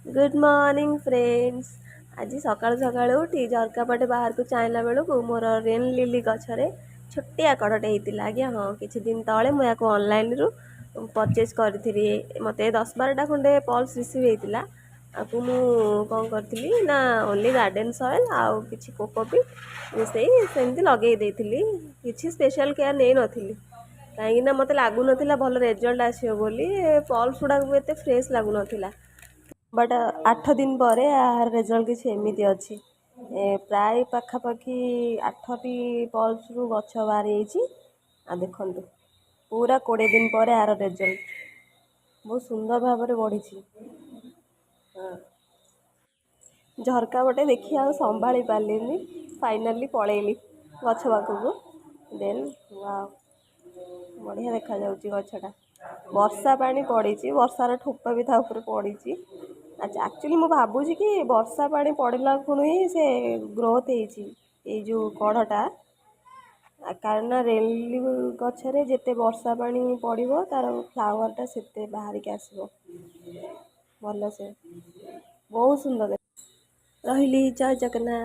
Good morning friends. आज सकाळु सकाळु उठी झरका पटे बाहर को चाहला बेलू मोर रेन लिली गछरे छोटिया कड़टे होता आज्ञा। हाँ, किछि दिन तले मुझे ऑनलाइन रु परचेज करी मत 10-12टा खंडे पल्स रिसीव होता। आपको मु कौन करी ना ओनली गार्डन सॉइल आउ किछि कोकोपीट मिसई सेमती लगे किछि स्पेशल केयर नहीं नथिली कहीं मत लगुन भल रिजल्ट आसो बोली। पल्स गुड़ा एत फ्रेश लगुन बट 8 दिन पर यार रिजल्ट किसी एमती अच्छी प्राय पाखापाखि 8टी पल्स रु गछ बाहरी देखु पूरा 20 दिन पर यार रिजल्ट बहुत सुंदर भाव में बढ़ी। हाँ, झरका बटे देखी आ संभा पारे फाइनाली पलैली गछ पाखक देन बढ़िया देखा गछटा वर्षा पानी पड़ी वर्षार ठोपा भी पड़ी। अच्छा, एक्चुअली मु भावुँ कि वर्षा पानी पड़ला खुण ही से ग्रोथ हो कढ़टा कारण रेली गचरे जिते वर्षा पानी पड़ो तार फ्लावरटा से बाहर के आसो भल से बहुत सुंदर रही। जय जगन्नाथ।